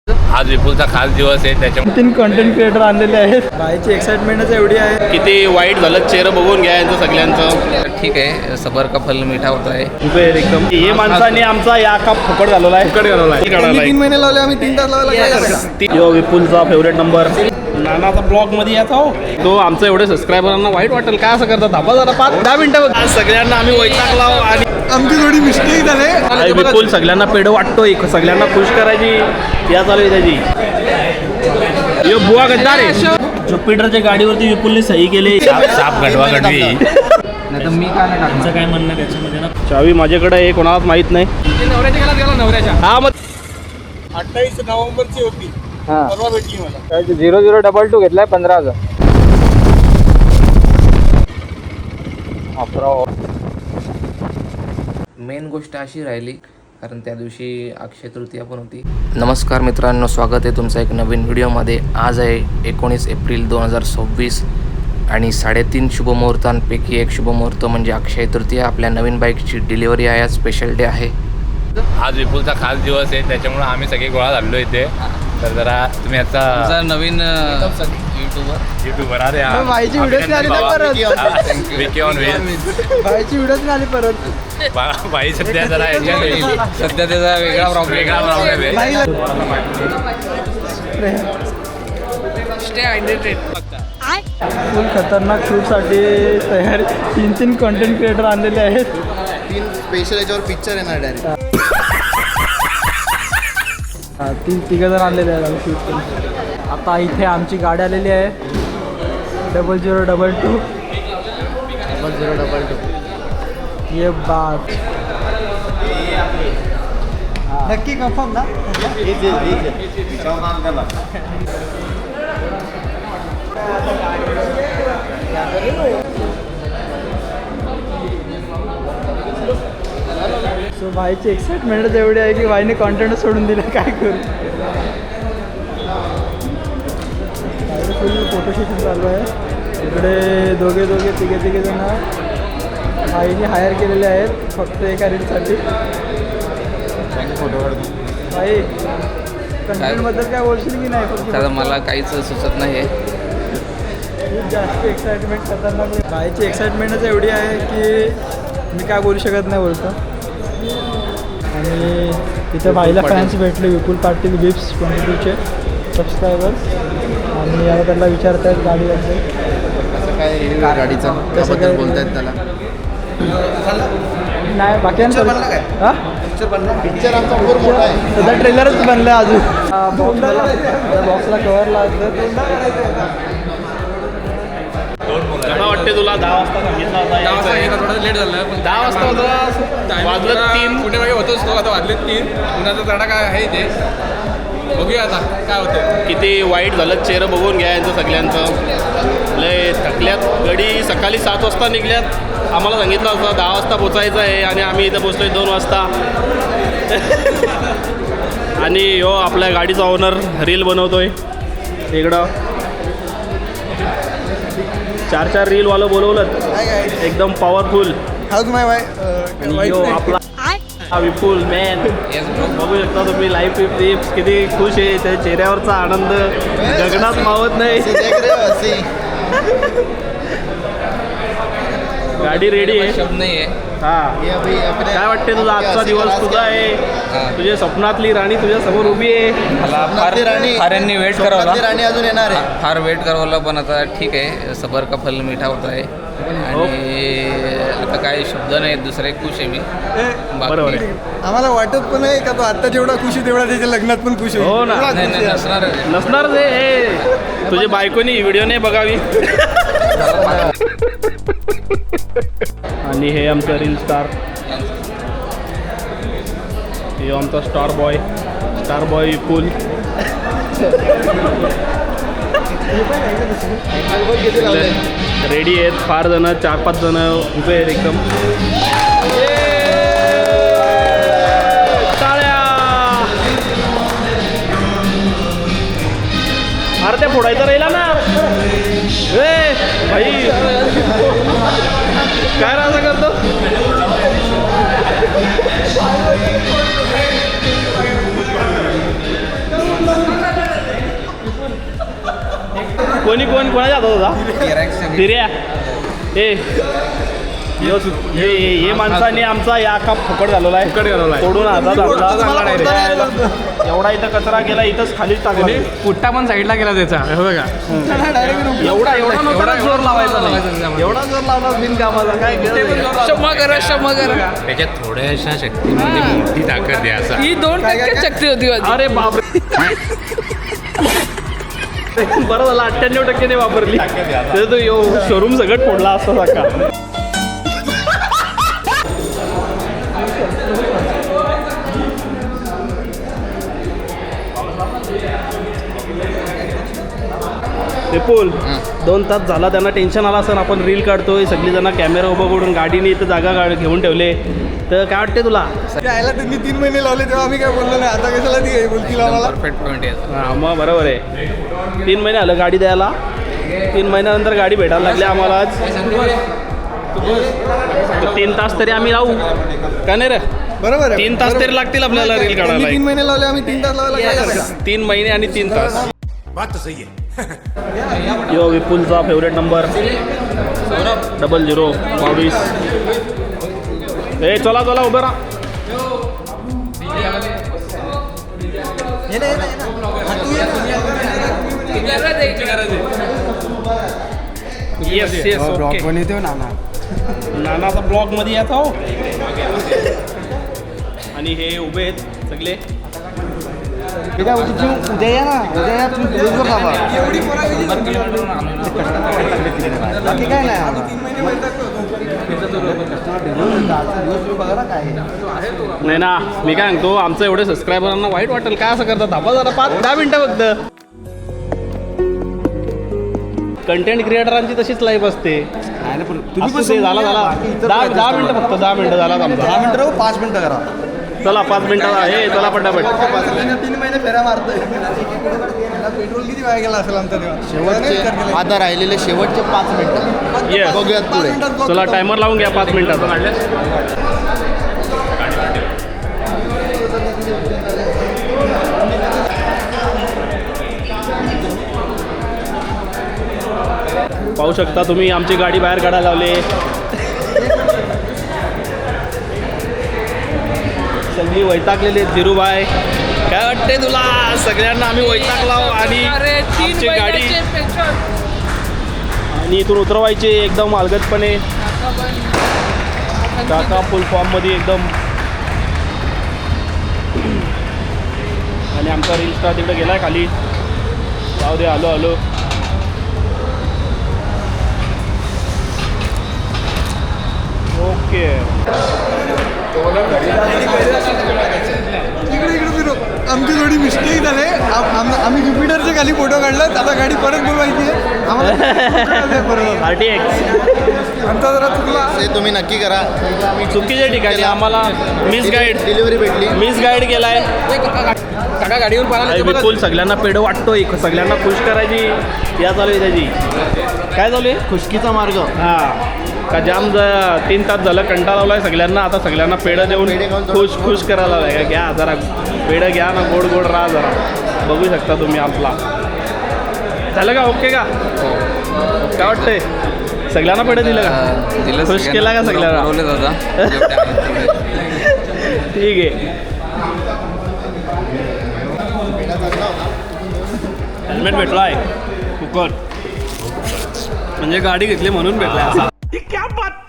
आज विपुलचा खास दिवस आहे, त्याच्यामुळे 3 कंटेंट क्रिएटर आणलेले आहेत. बाईची एक्साइटमेंटच एवढी आहे. किती वाईट झालं, चेहरा बघून घ्या यांचं सगळ्यांचं. ठीक आहे, सबर का फल मीठा होता है. एकदम हे माणसाने आमचा या का फुकट घालवला आहे. 3 महिने लावले, आम्ही 3 तास लावला. यो विपुलचा फेवरेट नंबर. नानाचा ब्लॉग मध्ये याचा हो तो आमचं एवढे सबस्क्रायबरांना वाईट वाटेल काय असं करतात. धाबा जरा 5-10 मिनिटं आज सगळ्यांना आम्ही वैतागला आणि आमची थोडी मिस्टेक झाले. विपुल सगळ्यांना पेढ वाटतोय, सगळ्यांना खुश करायची या चालू आहे त्याची. यो बुवा गद्दार आहे. ज्युपिटरच्या गाडीवरती विपुलने सही केली. साप गडवा गडवी. नाही तर मी काय नाही टाकणार. काय म्हणणं त्याच्यामध्ये ना, चावी माझ्याकडे आहे, कोणालाच माहित नाही. नवऱ्याच्या गेला नवऱ्याच्या. हा मग 28 नोव्हेंबरची होती, परवा भेटली मला. 0022 घेतलाय 15,000. मेन गोष्ट अशी राहिली कारण त्या दिवशी अक्षय तृतीया पण होती. नमस्कार मित्रांनो, स्वागत आहे तुमचं एक नवीन व्हिडिओमध्ये. आज आहे 19 एप्रिल 2026 आणि 3.5 शुभमुहूर्तांपैकी एक शुभमुहूर्त म्हणजे अक्षय तृतीया. आपल्या नवीन बाईकची डिलिव्हरी आहे, आज स्पेशल डे आहे. आज विपुलचा खास दिवस आहे, त्याच्यामुळे आम्ही सगळे गोळा झालो इथे. तर जरा तुम्ही आता नवीन युट्यूबर अरे बाईची व्हिडिओ आली ना परत. Vicky on wheel. बाईची व्हिडिओ आली परत. बाई सध्या जरा सध्या त्याचा वेगळा प्रॉब्लेम आहे. फुल खतरनाक शूटसाठी तयार 3 कंटेंट क्रिएटर आणलेले आहेत. 3 स्पेशल याच्यावर पिक्चर येणार डायरेक्ट. 3 जण आणलेले आहेत आम्ही शूट. आता इथे आमची गाडी आलेली आहे 0022. ये बात नक्की कन्फर्म ना. सो भाईची एक्साइटमेंटच एवढी आहे की भाईने कॉन्टेंट सोडून दिलं. काय करू, फुल फोटोशूटिंग चालू आहे. इकडे दोघे तिघे जण भाईने हायर केलेले आहेत फक्त एका रीलसाठी. भाई कंटेंटबद्दल काय बोलशील की नाही? फक्त मला काहीच सुचत नाही आहे. खूप जास्त एक्साइटमेंट खतरनाक. भाईची एक्साइटमेंटच एवढी आहे की मी काय बोलू शकत नाही बोलतो. आणि तिथे भाईला फॅन्स भेटले, विपुल पाटील विप्स 22चे सबस्क्रायबर्स. आणि आता त्यांना विचारत आहेत गाडीबद्दल कसं काय रिव्ह्यू गाडीचा, त्याबद्दल बोलतायत त्याला. नाही बाकी पिक्चर बनला काय? हां पिक्चर आमचा खूप मोठा आहे. सध्या ट्रेलरच बनलं आहे अजून. बॉक्सला कवर लागतं. मला वाटते तुला 10 वाजता सांगितलं होता. थोडं लेट झालं पण 10 वाजता होतं, वाजलं 3. कुठे मागे होतोच तो. आता वाजले 3. उन्हाचा तडा काय आहे ते बघूया आता काय होतं. किती वाईट झालं, चेहरा बघून घ्या यांचं सगळ्यांचं. लय थकल्यात. गाडी सकाळी 7 वाजता निघल्यात. आम्हाला सांगितलं होतं 10 वाजता पोचायचं आहे आणि आम्ही इथं पोचलोय 2 वाजता. आणि हो आपल्या गाडीचा ओनर रील बनवतोय इकडं. 4 रीलवालं बोलवलं एकदम पॉवरफुल. हाऊस माय आणि यो आपला विपुल मॅन बघू शकता तुम्ही. लाईफ टिप्स किती खुश आहे, त्या चेहऱ्यावरचा आनंद गगनात मावत नाही. गाडी रेडी आहे, शब्द नाही आहे. हा काय वाटते तुझा आजचा दिवस तुझा आहे? तुझ्या स्वप्नातली राणी तुझ्या समोर उभी आहे. मला फार यांनी वेट करावला. राणी अजून येणार आहे. फार वेट करावला पण आता ठीक आहे. सबर का फल मीठा होता आहे. आणि आता काही शब्द नाहीत दुसरे. खुश आहे मी. बरोबर आहे. आम्हाला वाटत पण आहे का तो आता जेवढा खुशी तेवढा त्याच्या लग्नात पण खुश हो ना. नाही नसणार हे तुझ्या बायकोनी व्हिडिओ नाही बघावी. आणि हे आमचं रील स्टार, हे आमचा स्टार बॉय विपुल. रेडी आहेत फार जण, 4-5 जण उभे आहेत एकदम. टाळ्या. अरे त्या फोडायचा राहिला ना भाई. काय राजा करतो. कोणा जात होता दिर्या हे माणसाने आमचा या का फुकट घालवला आहे सोडून हातात आपला एवढा इथं कचरा गेला इथंच खालीच टाकला पुट्टा पण साईडला गेला त्याचा हे बघा एवढा जोर लावायचा एवढा जोर लावला बिनकामाचा काय क्षमा करा त्याच्यात थोड्याशा शक्तीमध्ये मोठी ताकद आहे असं ही 2% शक्ती होती माझी. अरे बापरे बरं झालं 98% वापरली तर तो शोरूम सगळं फोडला असता सकाळ पूल 2 तास झाला त्यांना टेन्शन आला असं आपण रील काढतोय सगळी जण कॅमेरा उभं करून गाडीने इथं जागा घेऊन ठेवले तर काय वाटते तुला यायला त्यांनी 3 महिने लावले तेव्हा आम्ही काय बोललो नाही आता कशाला ती बोलतील आम्हाला परफेक्ट पॉईंट आहे हां मग बरोबर आहे 3 महिने आलं गाडी द्यायला 3 महिन्यानंतर गाडी भेटायला लागली आम्हाला आज 3 तास तरी आम्ही राहू का नाही रे बरोबर आहे 3 तास तरी लागतील आपल्याला रील काढायला 3 महिने लावले आम्ही 3 तास लावायला काय करायचं? 3 महिने आणि 3 तास यो विपुलचा फेवरेट नंबर 0022 ए चला उभं राहा येस ओके नानाचा ब्लॉग मध्ये येत हो आणि हे उभे आहेत सगळे उद्या या ना उद्या या तुम्ही दिवसभर लावा बाकी काय नाही नाही ना मी काय सांगतो आमचं एवढे सबस्क्रायबरांना वाईट वाटेल काय असं करतात थांबा जरा 5-10 मिनटं फक्त कंटेंट क्रिएटरांची तशीच लाईफ असते असू दे, झाला 10 मिनटं फक्त 10 मिनटं झाला आमचा 10 मिनिटं राहू 5 मिनिटं करा चला 5 मिनिटं हे चला पटापट 3 महिने फेऱ्या मारतोय पेट्रोल किती वाया गेला असेल आमचा तेव्हा शेवटचे आता राहिलेले शेवटचे 5 मिनिटं येस बघूयात पुढे चला टायमर लावून घ्या 5 मिनिटाचा पाहू शकता तुम्ही आमची गाडी बाहेर काढायला लावली सगळी वैतागलेली आहेत धीरूभाई काय वाटते तुला सगळ्यांना आम्ही वैतागलो आणि आमची गाडी आणि इथून उतरवायचे एकदम अलगदपणे काका फुल फॉर्ममध्ये एकदम आणि आमचा रील स्टार तिकडे गेलाय खाली जाऊ दे आलो ओके इकडे फिरू आमची थोडी मिस्टेक झाले आम्ही ज्युपिटरच्या खाली फोटो काढला आता गाडी परत बोलवायची आहे आम्हाला परत RTX आमचा जरा चुकला ते तुम्ही नक्की करा चुकीच्या ठिकाणी आम्हाला डिलिव्हरी भेटली मिस गाईड केलाय काका गाडीवर अरे विपुल सगळ्यांना पेढं वाटतोय सगळ्यांना खुश करायची या चालू आहे त्याची काय चालू आहे खुशकीचा मार्ग हां का जाम 3 तास झालं कंटाळा लावलाय सगळ्यांना आता सगळ्यांना पेढं देऊन खुश करायला लावलाय का घ्या जरा पेढं घ्या ना गोड राहा जरा बघू शकता तुम्ही आपला झालं का ओके का काय वाटतंय सगळ्यांना पेढं दिलं का खुश केला का सगळ्यांना ठीक आहे हेल्मेट भेटलाय फुकट म्हणजे गाडी घेतली म्हणून भेटलाय असा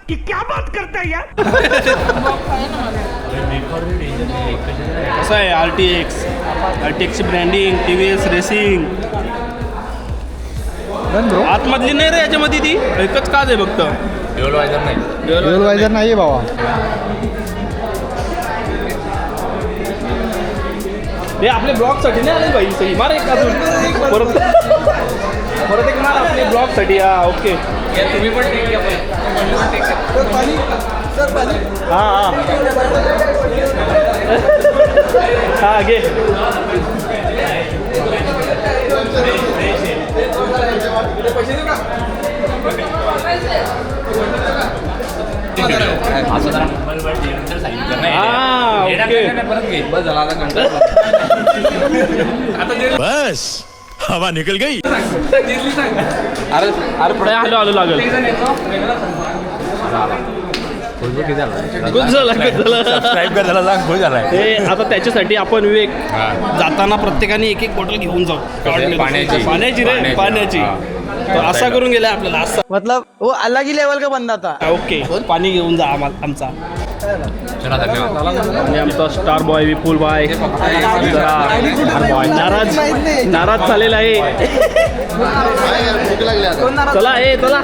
क्या बात करता यार कसं आहे RTX ची ब्रँडिंग TVS रेसिंग आतमधली नाही रे याच्यामध्ये ती एकच काच आहे फक्त ड्युअल वायझर नाही ड्युअल वायझर नाही बाबा हे आपल्या ब्लॉगसाठी नाही आले पाहिजे सही मार एक अजून परत एक मार आपल्या ब्लॉगसाठी हा ओके तुम्ही पण ठीक आहे हां घे परत घे बस झाला आता बस अरे आलो आलो लागेल खूप झालं सबस्क्राईब करायला सांग खूप झालाय ते आता त्याच्यासाठी आपण विवेक जाताना प्रत्येकाने एक पाणी घेऊन जाऊ पाण्याची. पाण्याची रे पाण्याची तर असा करून गेला आपल्याला असा मतलब वो अलग ही लेवल का बंदा था. ओके पाणी घेऊन जा आमचा चला धन्यवाद आणि आमचा स्टार बॉय विपुल बॉय नाराज झालेला आहे चला चला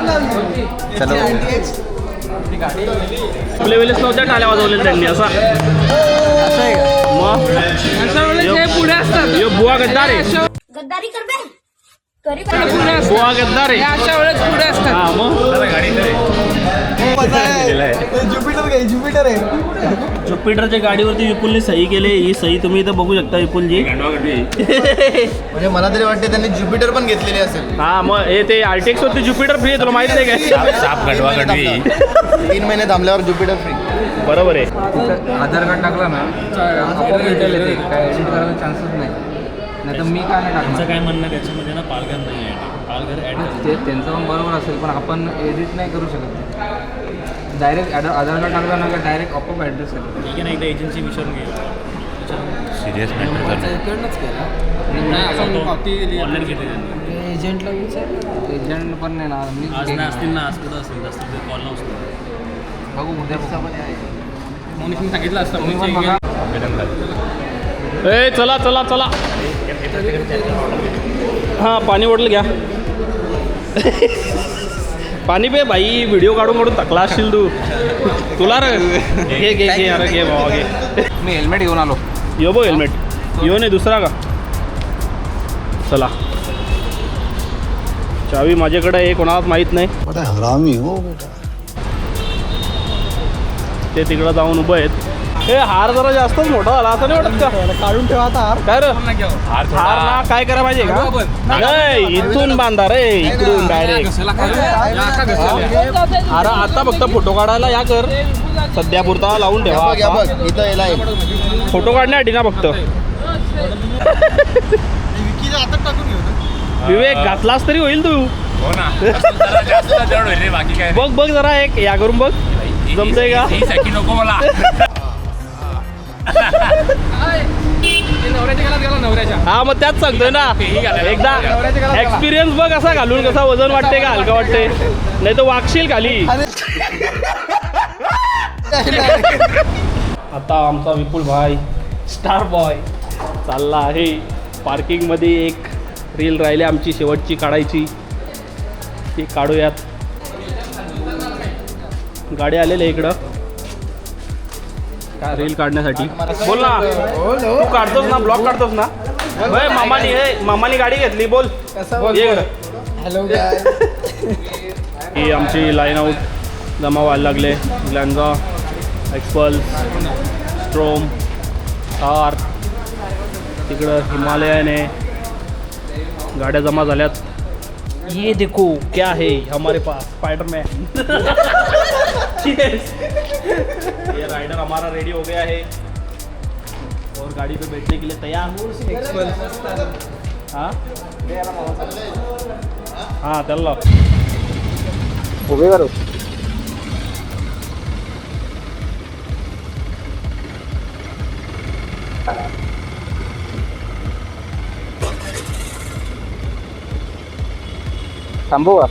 आपले वेळेस नव्हत्या टाळ्या वाजवल्या त्यांनी असा मग पुढे असतात यो बुवा गद्दार आहे गद्दारी कर बे करी बुवा गद्दार आहे अशा वेळेस पुढे असतात हा मग ज्युपिटर आहे ज्युपिटरच्या गाडीवरती विपुलने सही केली ही सही तुम्ही इथं बघू शकता विपुलजी म्हणजे मला तरी वाटते त्यांनी ज्युपिटर पण घेतलेली असेल. हा मग हे ते आर्टिक्स वरती ज्युपिटर फ्री आहे तुला माहित नाही काय साप गडवा गडवी 3 महिने थांबल्यावर ज्युपिटर फ्री. बरोबर आहे आधार कार्ड टाकला ना आपोआप डिटेल येते काय एडिट करायला चान्सेस नाही तर मी का नाही टाकणार काय म्हणणं त्याच्यामध्ये ना पालघर नाही आहे पालघर ते त्यांचं पण बरोबर असेल पण आपण एडिट नाही करू शकत डायरेक्ट आधार कार्ड टाकला ना का डायरेक्ट आपोआप ॲड्रेस आहे ठीक आहे ना एकदा एजन्सी विचारून घेऊ सिरियस मॅटर ऑनलाईन घेतली त्यांनी एजंटला विचार एजंट पण नाही ना मी आज नाही असतील ना आज कुठं असेल जास्त कॉल नसतो बघू उद्या मोनिशने सांगितलं असतं तुम्ही पण बघा ए चला चला चला हां पाणी बॉटल घ्या पाणी पे भाई व्हिडिओ काढून टाकला असशील तू तुला रे घे घे घे अरे घे बाबा घे मी हेल्मेट घेऊन आलो यो बघ हेल्मेट यो नाही दुसरा का चला चावी माझ्याकडे आहे कोणालाच माहीत नाही हरामी हो बेटा. ते तिकडं जाऊन उभं आहेत हे हार जरा जास्तच मोठा झाला असं नाही वाटत का काढून ठेवा आता हार. काय रे हार ना काय करा पाहिजे का नाही, इथून बांधा रे इकडून डायरेक्ट अरे आता फक्त फोटो काढायला या कर सध्या पुरता लावून ठेवा बघ, या बघ इथं याला आहे. फोटो काढण्यासाठी ना फक्त विकीला आता टाकून घेऊ ना. विवेक घातलास तरी होईल तू हो ना जास्त जड होईल रे बाकी काय बघ बघ जरा एक या करून बघ जमतंय का ही साठी नको मला नवऱ्याच्या गेला गेला नवऱ्याच्या हा मग त्याच सांगतोय ना एकदा एक्सपिरियन्स बघ असा घालून कसा वजन वाटते का हलका वाटते नाही तर वागशील खाली आता आमचा विपुल भाई स्टार बॉय चालला आहे पार्किंगमध्ये एक रील राहिली आमची शेवटची काढायची ती काढूयात गाडी आलेली आहे इकडं रील काढण्यासाठी बोल ना तू काढतोस ना ब्लॉग काढतोस ना होय मामानी गाडी घेतली बोल ये इकडं. हॅलो ही आमची लाईन आउट जमा व्हायला लागले ग्लॅन्झा एक्सपल्स स्ट्रोम थार तिकडं हिमालयन आहे गाड्या जमा झाल्यात ये देखो क्या है हमारे पास स्पाइडरमैन ये राइडर हमारा रेडी हो गया है और गाड़ी पे बैठने के लिए तैयार हाँ हाँ चल उभे करू थांबू का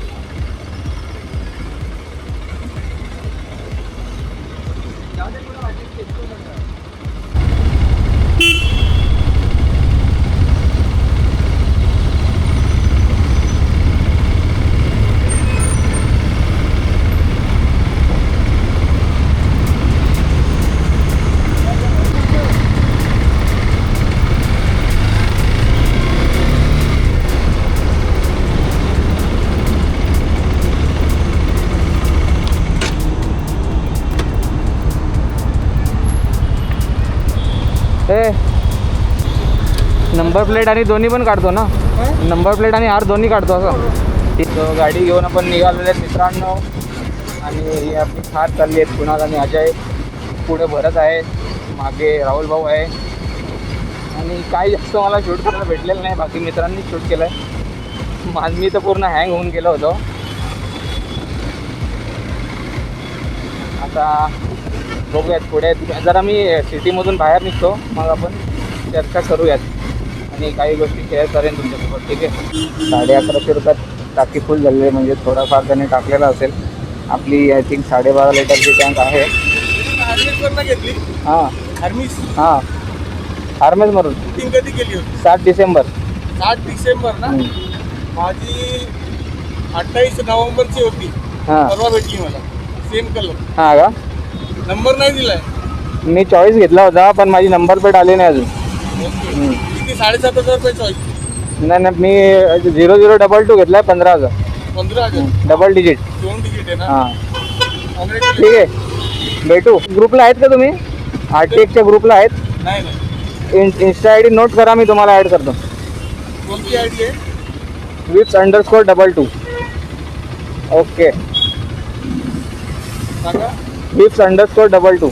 नंबर प्लेट आणि दोन्ही पण काढतो ना नंबर प्लेट आणि हार दोन्ही काढतो असं तो गाडी घेऊन आपण निघालेले आहेत मित्रांनो आणि ही आपली थार चालली आहेत कुणाल आणि अजय पुढे भरत आहे मागे राहुल भाऊ आहे आणि काही जास्त मला शूट करायला भेटलेलं नाही, बाकी मित्रांनी शूट केलं आहे. मी तर पूर्ण हँग होऊन गेलो होतो. आता बघूयात पुढे जरा मी सिटीमधून बाहेर निघतो, मग आपण चर्चा करूयात आणि काही गोष्टी शेअर करेन तुमच्यासोबत. ठीक आहे. 1150 रुपयात टाकी फुल झालेली आहे, म्हणजे थोडाफार त्यांनी टाकलेला असेल. आपली आय थिंक 12.5 लिटरची टँक आहे. घेतली हां हर्मिस हां हार्मेसमधून बुकिंग कधी केली होती? 7 डिसेंबर. 7 डिसेंबर ना. माझी 28 नोव्हेंबरची होती. हां परवा भेटली मला, सेम कलर. हां का? नंबर नाही दिलाय. मी चॉईस घेतला होता, पण माझी नंबर प्लेट आली नाही अजून. किती? 7,500 रुपये चॉईस. नाही नाही, मी 0022 घेतला आहे. 15,000 15,000 डबल डिजिट. 2 डिजिट आहे ना. हां Congratulations. ठीक आहे, भेटू. ग्रुपला आहेत का तुम्ही? RTXच्या ग्रुपला आहेत? नाही नाही. इंस्टा आय डी नोट करा, मी तुम्हाला ॲड करतो. कोणती आयडी आहे? Vips_22. ओके, सांगा. Vips_22.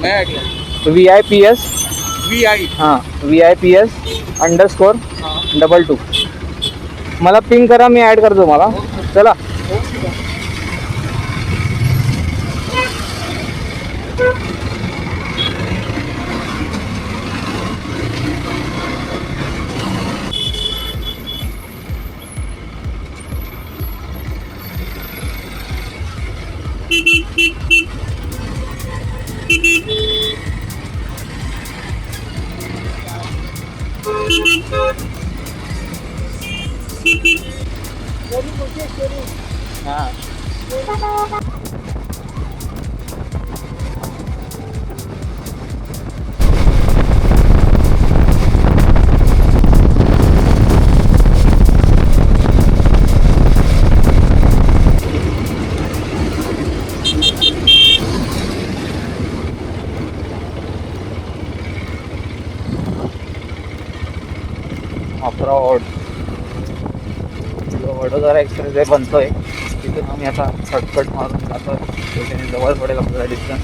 नाही आयडिया. VIPS. VI. हां VIPS_22. मला पिंग करा, मी ॲड करतो मला. चला. हां अप्रोड वडोदरा एक्सप्रेस वे बनतोय, तिथून आम्ही आता शॉर्टकट मारून जातो. त्याच्याने जवळ पडेल आपल्याला डिस्टन्स.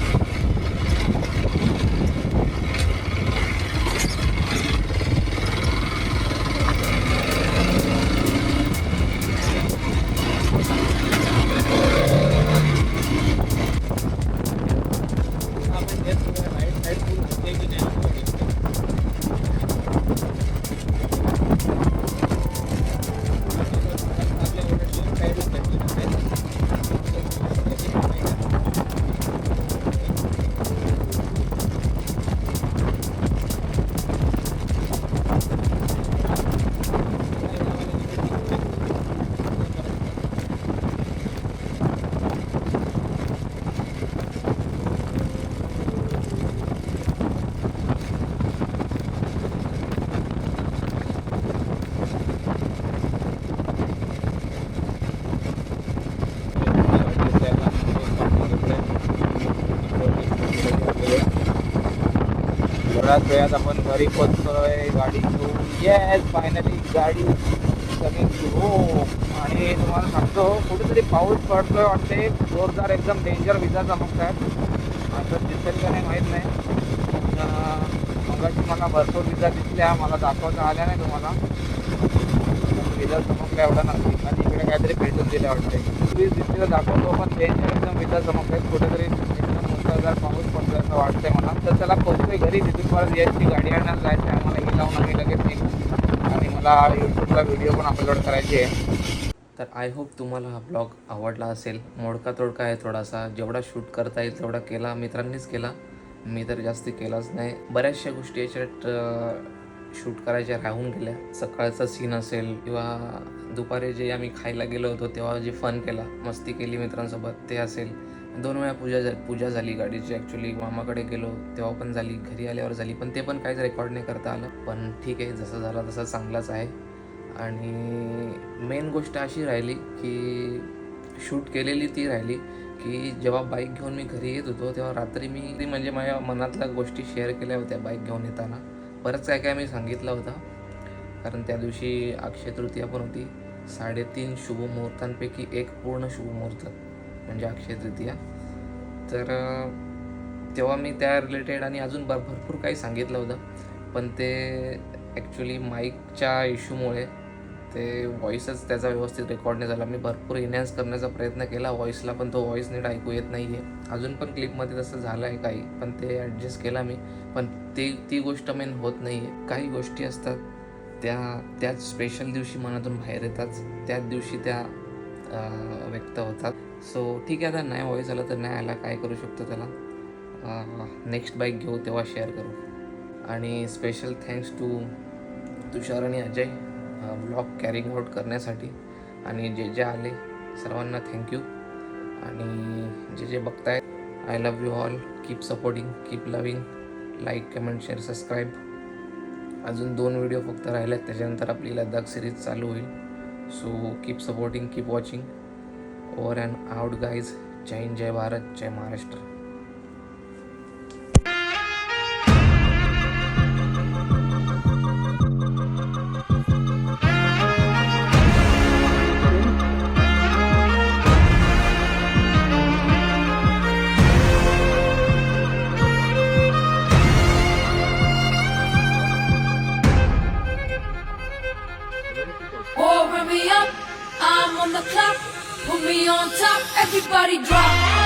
बऱ्याच वेळात आपण घरी पोचतोय गाडी घेऊन. येस, फायनली गाडी कमिंग हो. आणि तुम्हाला सांगतो, कुठेतरी पाऊस पडतोय वाटते जोरदार, एकदम डेंजर. विजा चमकतात. असं दिसेल का नाही माहीत नाही. मगाशी मला भरपूर विजा दिसल्या, मला दाखवता आल्या नाही तुम्हाला. विजा चमकल्या एवढा नसतील, आणि इकडे काहीतरी भेटून दिल्या वाटते. वीज दिसलेलं दाखवतो, पण डेंजर एकदम विजा चमकतात. कुठेतरी एकदम मुसळधार पाऊस पडतोय असं वाटतंय मला. तर त्याला पोहोचतोय घरी. तिथून परत यायची गाडी आणायला जायचं आहे आम्हाला. ही लावून आम्ही लगेच निघू, आणि मला यूट्यूबला व्हिडिओ पण अपलोड करायची आहे. तर आय होप तुम्हाला हा ब्लॉग आवडला असेल. मोडका तोडका आहे थोडासा. जेवढा शूट करता येईल तेवढा केला, मित्रांनीच केला. मी तर जास्ती केलाच नाही. बऱ्याचशा गोष्टी याच्यात शूट करायच्या राहून गेल्या. सकाळचा सीन असेल किंवा दुपारी जे आम्ही खायला गेलो होतो तेव्हा जे फन केला, मस्ती केली मित्रांसोबत, ते असेल. 2 वेळा पूजा झाली गाडीची. ॲक्च्युली मामाकडे गेलो तेव्हा पण झाली, घरी आल्यावर झाली, पण ते पण काहीच रेकॉर्ड नाही करता आलं. पण ठीक आहे, जसं झालं तसं चांगलाच आहे. आणि मेन गोष्ट अशी राहिली की शूट केलेली ती राहिली की जेव्हा बाईक घेऊन मी घरी येत होतो तेव्हा रात्री मी म्हणजे माझ्या मनातल्या गोष्टी शेअर केल्या होत्या बाईक घेऊन येताना. बरंच काय मी सांगितलं होतं, कारण त्या दिवशी अक्षय तृतीया पण होती. 3.5 शुभमुहूर्तांपैकी एक पूर्ण शुभमुहूर्त म्हणजे अक्षय तृतीया. तर तेव्हा मी त्या रिलेटेड आणि अजून भरपूर काही सांगितलं होतं. पण ते ॲक्च्युली माईकच्या इश्यूमुळे ते व्हॉईसच त्याचा व्यवस्थित रेकॉर्ड नाही झाला. मी भरपूर इन्हॅन्स करण्याचा प्रयत्न केला व्हॉईसला, पण तो व्हॉईस नीट ऐकू येत नाही आहे. अजून पण क्लिपमध्ये तसं झालं आहे काही, पण ते ॲडजस्ट केला मी. पण ती गोष्ट मेन होत नाही आहे. काही गोष्टी असतात त्याच स्पेशल दिवशी मनातून बाहेर येतात, त्याच दिवशी त्या व्यक्त होतात. सो ठीक आहे, आता नाही व्हॉईस आला तर नाही आला, काय करू शकतो त्याला. नेक्स्ट बाईक घेऊ तेव्हा शेअर करू. आणि स्पेशल थँक्स टू तुषार आणि अजय ब्लॉग कॅरिंग आउट करण्यासाठी. आणि जे आले सर्वांना थँक्यू. आणि जे बघतायत, I love you all. Keep supporting, keep loving. Like, comment, share, subscribe. अजून 2 व्हिडिओ फक्त राहिले आहेत, त्याच्यानंतर आपली लद्दाख सिरीज चालू होईल. So keep supporting, keep watching. Over and out guys. जय हिंद, जय भारत, जय Maharashtra. Oh, run me up, I'm on the clock. Put me on top, everybody drop.